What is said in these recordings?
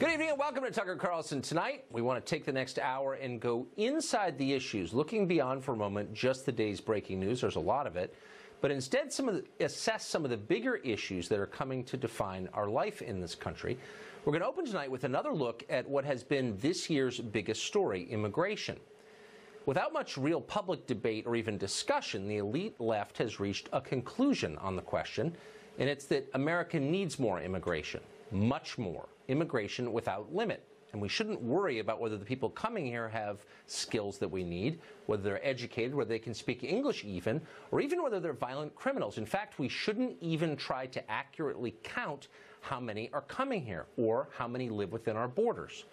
Good evening and welcome to Tucker Carlson. Tonight, we want to take the next hour and go inside the issues, looking beyond for a moment just the day's breaking news. There's a lot of it. But instead, assess some of the bigger issues that are coming to define our life in this country. We're going to open tonight with another look at what has been this year's biggest story, immigration. Without much real public debate or even discussion, the elite left has reached a conclusion on the question, and it's that America needs more immigration, much more immigration without limit. And we shouldn't worry about whether the people coming here have skills that we need, whether they're educated, whether they can speak English even, or even whether they're violent criminals. In fact, we shouldn't even try to accurately count how many are coming here or how many live within our borders.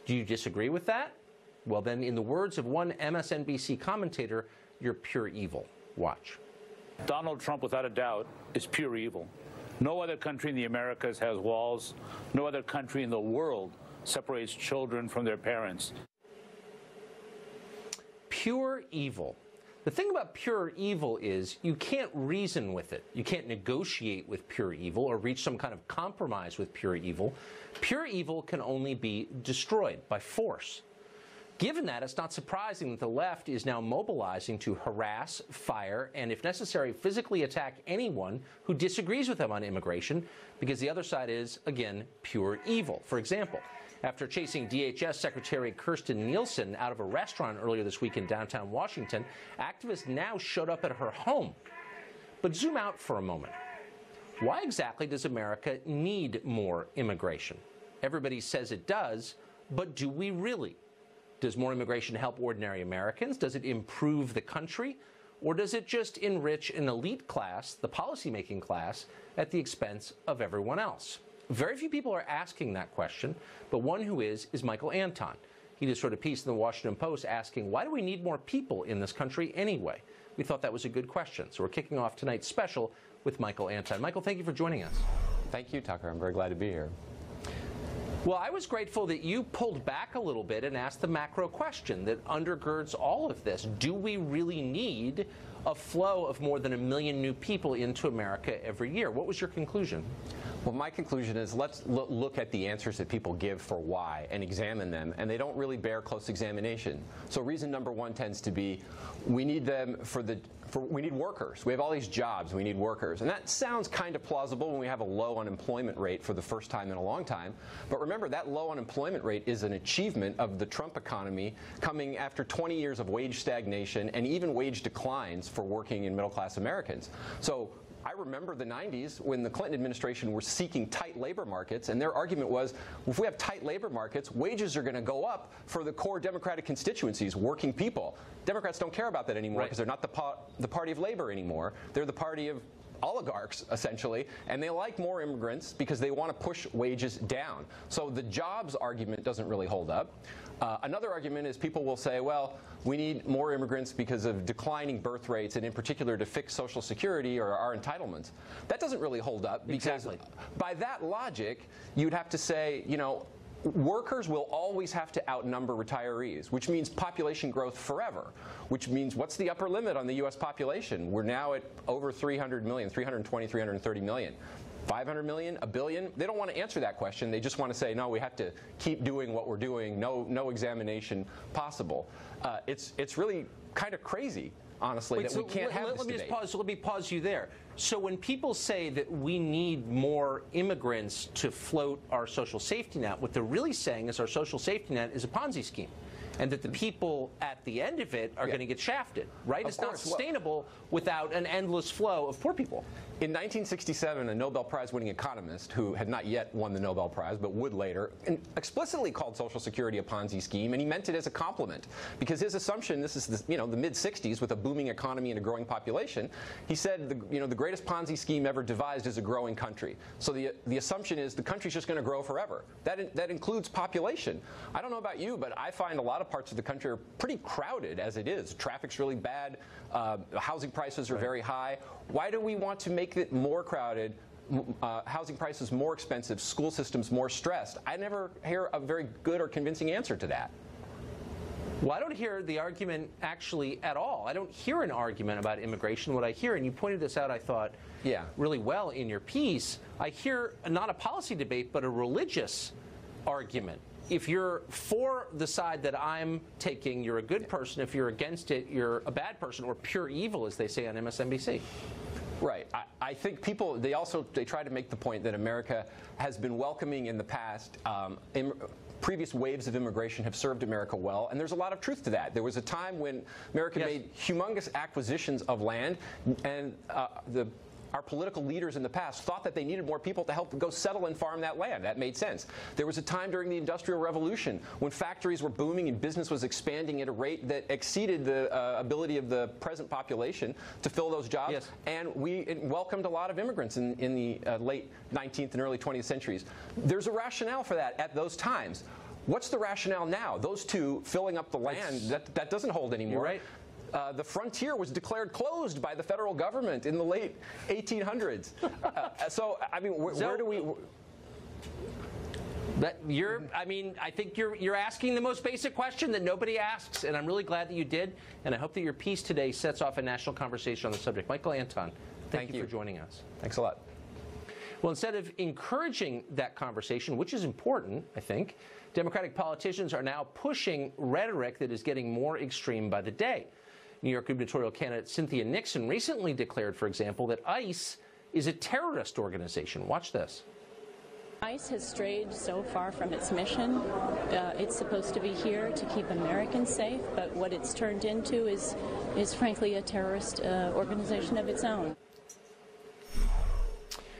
Do you disagree with that? Well, then, in the words of one MSNBC commentator, you're pure evil. Watch. Donald Trump, without a doubt, is pure evil. No other country in the Americas has walls. No other country in the world separates children from their parents. Pure evil. The thing about pure evil is you can't reason with it. You can't negotiate with pure evil or reach some kind of compromise with pure evil. Pure evil can only be destroyed by force. Given that, it's not surprising that the left is now mobilizing to harass, fire, and if necessary, physically attack anyone who disagrees with them on immigration, because the other side is, again, pure evil. For example, after chasing DHS Secretary Kirstjen Nielsen out of a restaurant earlier this week in downtown Washington, activists now showed up at her home. But zoom out for a moment. Why exactly does America need more immigration? Everybody says it does, but do we really? Does more immigration help ordinary Americans? Does it improve the country? Or does it just enrich an elite class, the policymaking class, at the expense of everyone else? Very few people are asking that question, but one who is Michael Anton. He just wrote a piece in the Washington Post asking, why do we need more people in this country anyway? We thought that was a good question. So we're kicking off tonight's special with Michael Anton. Michael, thank you for joining us. Thank you, Tucker. I'm very glad to be here. Well, I was grateful that you pulled back a little bit and asked the macro question that undergirds all of this. Do we really need a flow of more than 1 million new people into America every year? What was your conclusion? Well, my conclusion is let's look at the answers that people give for why and examine them, and they don't really bear close examination. So reason number one tends to be we need them we need workers. We have all these jobs, we need workers. And that sounds kind of plausible when we have a low unemployment rate for the first time in a long time. But remember, that low unemployment rate is an achievement of the Trump economy coming after 20 years of wage stagnation and even wage declines for working and middle-class Americans. So I remember the 90s when the Clinton administration were seeking tight labor markets, and their argument was, if we have tight labor markets, wages are going to go up for the core Democratic constituencies, working people. Democrats don't care about that anymore because they're not the party of labor anymore. They're the party of oligarchs, essentially, and they like more immigrants because they want to push wages down. So the jobs argument doesn't really hold up. Another argument is people will say, well, we need more immigrants because of declining birth rates and in particular to fix Social Security or our entitlements. That doesn't really hold up because by that logic, you'd have to say, you know, workers will always have to outnumber retirees, which means population growth forever, which means what's the upper limit on the U.S. population? We're now at over 300 million, 320, 330 million. 500 million, a billion? They don't want to answer that question. They just want to say, no, we have to keep doing what we're doing, no examination possible. It's really kind of crazy, honestly, that we can't have this debate. Let me pause you there. So when people say that we need more immigrants to float our social safety net, what they're really saying is our social safety net is a Ponzi scheme, and that the people at the end of it are going to get shafted, right? It's not sustainable without an endless flow of poor people. In 1967, a Nobel Prize-winning economist, who had not yet won the Nobel Prize, but would later, explicitly called Social Security a Ponzi scheme, and he meant it as a compliment. Because his assumption, this is the mid-60s with a booming economy and a growing population, he said the greatest Ponzi scheme ever devised is a growing country. So the assumption is the country's just going to grow forever. That includes population. I don't know about you, but I find a lot of parts of the country are pretty crowded as it is. Traffic's really bad. Housing prices are very high. Why do we want to make it more crowded, housing prices more expensive, school systems more stressed? I never hear a very good or convincing answer to that. Well, I don't hear the argument actually at all. I don't hear an argument about immigration. What I hear, and you pointed this out, I thought, really well in your piece, I hear not a policy debate, but a religious argument. If you're for the side that I'm taking, you're a good person. If you're against it, you're a bad person, or pure evil, as they say on MSNBC. Right. I think people, they try to make the point that America has been welcoming in the past. Previous waves of immigration have served America well, and there's a lot of truth to that. There was a time when America made humongous acquisitions of land, and our political leaders in the past thought that they needed more people to help go settle and farm that land. That made sense. There was a time during the Industrial Revolution when factories were booming and business was expanding at a rate that exceeded the ability of the present population to fill those jobs. Yes. And we welcomed a lot of immigrants in the late 19th and early 20th centuries. There's a rationale for that at those times. What's the rationale now? Those two filling up the land, that doesn't hold anymore. You're right. The frontier was declared closed by the federal government in the late 1800s. So, I mean, where do we... I think you're asking the most basic question that nobody asks, and I'm really glad that you did, and I hope that your piece today sets off a national conversation on the subject. Michael Anton, thank you for joining us. Thanks a lot. Well, instead of encouraging that conversation, which is important, I think, Democratic politicians are now pushing rhetoric that is getting more extreme by the day. New York gubernatorial candidate Cynthia Nixon recently declared, for example, that ICE is a terrorist organization. Watch this. ICE has strayed so far from its mission. It's supposed to be here to keep Americans safe, but what it's turned into is frankly a terrorist organization of its own.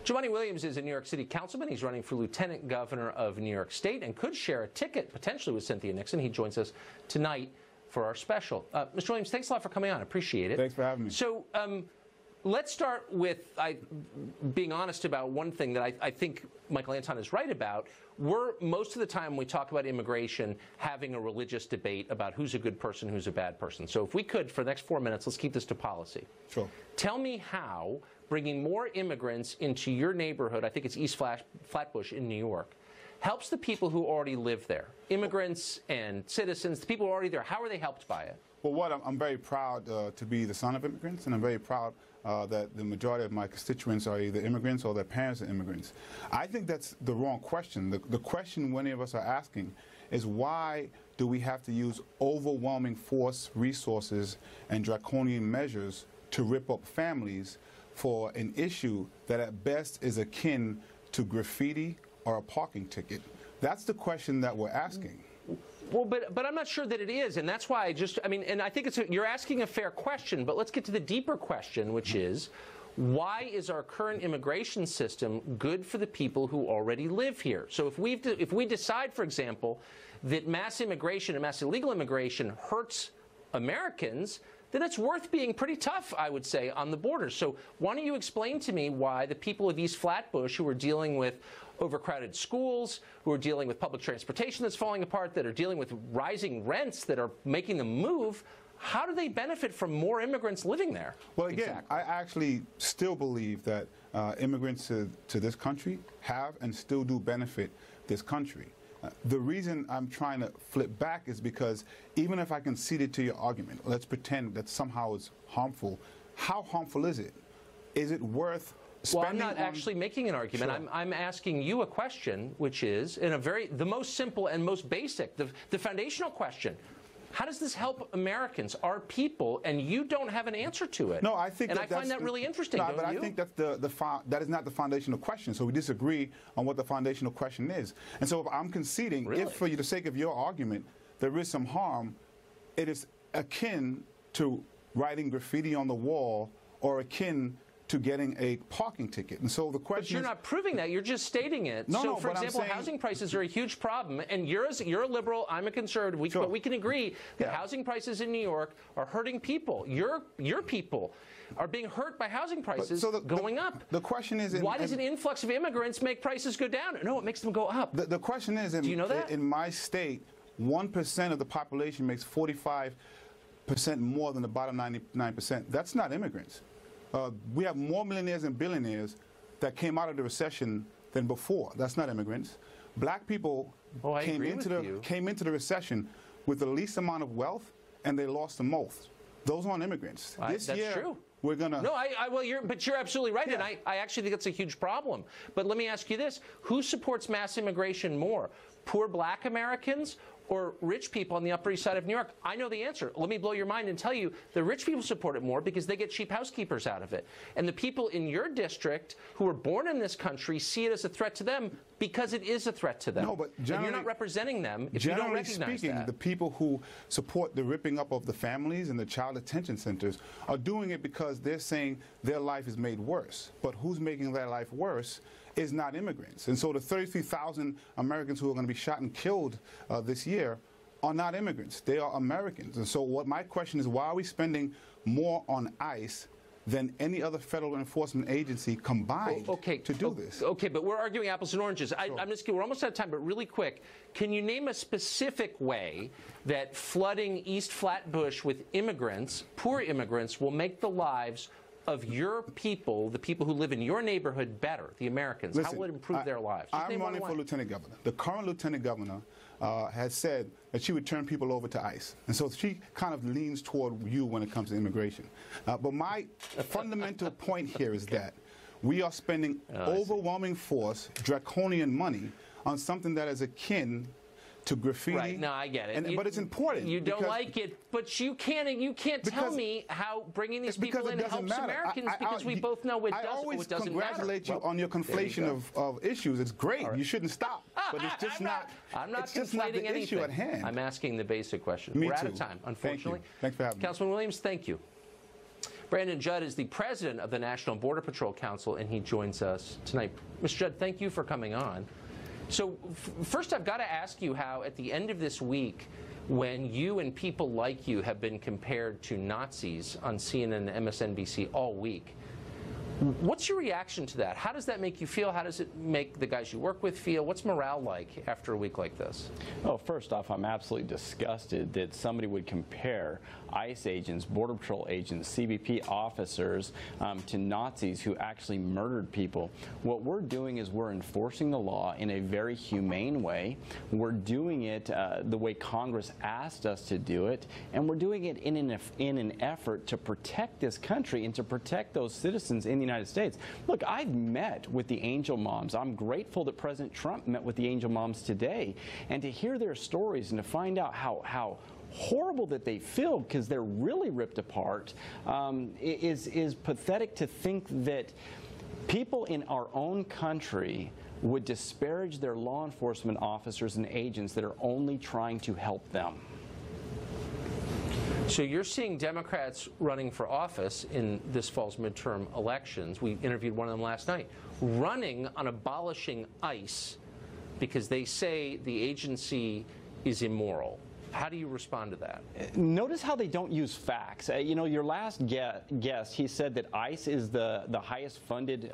Jumaane Williams is a New York City councilman. He's running for lieutenant governor of New York State and could share a ticket potentially with Cynthia Nixon. He joins us tonight for our special. Mr. Williams, thanks a lot for coming on. I appreciate it. Thanks for having me. So let's start with being honest about one thing that I think Michael Anton is right about. We're, most of the time when we talk about immigration, having a religious debate about who's a good person, who's a bad person. So if we could, for the next 4 minutes, let's keep this to policy. Sure. Tell me how bringing more immigrants into your neighborhood, I think it's East Flatbush in New York, helps the people who already live there, immigrants and citizens, the people who are already there. How are they helped by it? Well, I'm very proud to be the son of immigrants, and I'm very proud that the majority of my constituents are either immigrants or their parents are immigrants. I think that's the wrong question. The question many of us are asking is why do we have to use overwhelming force, resources, and draconian measures to rip up families for an issue that at best is akin to graffiti or a parking ticket? That's the question that we're asking. Well, but I'm not sure that it is, and that's why and I think you're asking a fair question, but let's get to the deeper question, which is, why is our current immigration system good for the people who already live here? So if we decide, for example, that mass immigration and mass illegal immigration hurts Americans, then it's worth being pretty tough, I would say, on the border. So why don't you explain to me why the people of East Flatbush who are dealing with overcrowded schools, who are dealing with public transportation that's falling apart, that are dealing with rising rents that are making them move, how do they benefit from more immigrants living there? Well, again, I actually still believe that immigrants to this country have and still do benefit this country. The reason I'm trying to flip back is because even if I conceded to your argument, let's pretend that somehow it's harmful. How harmful is it? Is it worth spending? Well, I'm not actually making an argument. Sure. I'm asking you a question, which is the most simple and most basic, the foundational question. How does this help Americans, our people, and you don't have an answer to it? No, I think I find that really interesting, no, don't but you? I think that's that is not the foundational question. So we disagree on what the foundational question is. And so if I'm conceding, Really? if for the sake of your argument, there is some harm, it is akin to writing graffiti on the wall or akin to getting a parking ticket. And so the question But you're is, not proving that. You're just stating it. No, so, no, for but I'm example, saying- housing prices are a huge problem, and you're a liberal, I'm a conservative, Sure. but we can agree that Yeah. housing prices in New York are hurting people. Your people are being hurt by housing prices going up. The question is, why does an influx of immigrants make prices go down? No, it makes them go up. The question is, Do you know that? in my state, 1% of the population makes 45% more than the bottom 99%. That's not immigrants. We have more millionaires and billionaires that came out of the recession than before. That's not immigrants. Black people came into the recession with the least amount of wealth, and they lost the most. Those aren't immigrants. That's true. we're going to... No, but you're absolutely right, and I actually think it's a huge problem. But let me ask you this. Who supports mass immigration more? Poor black Americans or rich people on the Upper East Side of New York? I know the answer. Let me blow your mind and tell you the rich people support it more because they get cheap housekeepers out of it. And the people in your district who were born in this country see it as a threat to them because it is a threat to them. No, but and you're not representing them if you don't recognize generally speaking, that. the people who support the ripping up of the families and the child detention centers are doing it because they're saying their life is made worse. But who's making their life worse is not immigrants. And so the 33,000 Americans who are going to be shot and killed this year are not immigrants. They are Americans. And so what my question is, why are we spending more on ICE than any other federal enforcement agency combined to do this? Okay, but we're arguing apples and oranges. Sure. I'm just kidding. We're almost out of time, but really quick, can you name a specific way that flooding East Flatbush with immigrants, poor immigrants, will make the lives of your people, the people who live in your neighborhood, better, the Americans? Listen, how will it improve their lives? I'm running for lieutenant governor. The current lieutenant governor has said that she would turn people over to ICE. And so she kind of leans toward you when it comes to immigration. But my fundamental point here is that we are spending overwhelming force, draconian money, on something that is akin to graffiti. Right. No, I get it. But it's important. You don't like it, but you can't tell me how bringing these people in helps Americans because we both know it doesn't matter. I always congratulate you on your conflation of issues. It's great. Right. You shouldn't stop. But it's just I'm not it's just not the issue at hand. I'm asking the basic question. Me We're too. out of time, unfortunately. Thanks for having me. Councilman Williams, thank you. Brandon Judd is the president of the National Border Patrol Council, and he joins us tonight. Mr. Judd, thank you for coming on. So first, I've got to ask you how, at the end of this week, when you and people like you have been compared to Nazis on CNN and MSNBC all week, what's your reaction to that? How does that make you feel? How does it make the guys you work with feel? What's morale like after a week like this? Well, first off, I'm absolutely disgusted that somebody would compare ICE agents, Border Patrol agents, CBP officers to Nazis who actually murdered people. What we're doing is we're enforcing the law in a very humane way. We're doing it the way Congress asked us to do it, and we're doing it in an effort to protect this country and to protect those citizens in the United States. Look, I've met with the Angel Moms. I'm grateful that President Trump met with the Angel Moms today, and to hear their stories and to find out how horrible that they feel because they're really ripped apart is pathetic. To think that people in our own country would disparage their law enforcement officers and agents that are only trying to help them. So you're seeing Democrats running for office in this fall's midterm elections. We interviewed one of them last night, running on abolishing ICE because they say the agency is immoral. How do you respond to that? Notice how they don't use facts. You know, your last guest, he said that ICE is the highest funded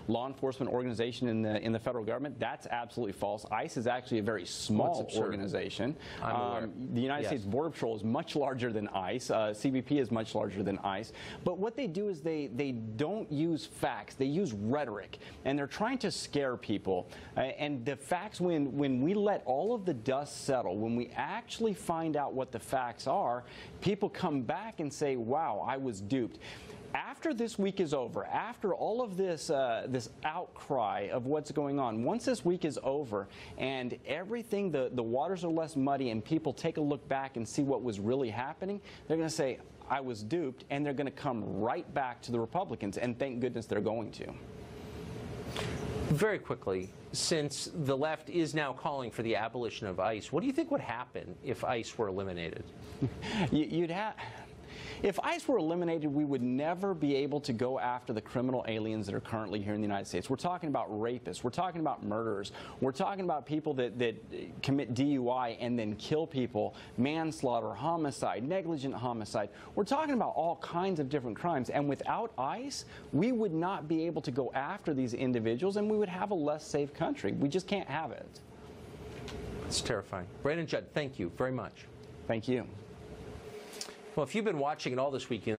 law enforcement organization in the federal government. That's absolutely false. ICE is actually a very small organization. The United States Border Patrol is much larger than ICE. CBP is much larger than ICE. But what they do is they don't use facts. They use rhetoric, and they're trying to scare people. And the facts, when we let all of the dust settle, when we actually find out what the facts are, people come back and say, wow, I was duped. After this week is over, after all of this this outcry of what's going on, once this week is over and everything, the waters are less muddy and people take a look back and see what was really happening, they're going to say, I was duped, and they're going to come right back to the Republicans, and thank goodness they're going to. Very quickly, since the left is now calling for the abolition of ICE, what do you think would happen if ICE were eliminated? If ICE were eliminated, we would never be able to go after the criminal aliens that are currently here in the United States. We're talking about rapists. We're talking about murderers. We're talking about people that commit DUI and then kill people, manslaughter, homicide, negligent homicide. We're talking about all kinds of different crimes. And without ICE, we would not be able to go after these individuals, and we would have a less safe country. We just can't have it. It's terrifying. Brandon Judd, thank you very much. Thank you. Well, if you've been watching it all this weekend,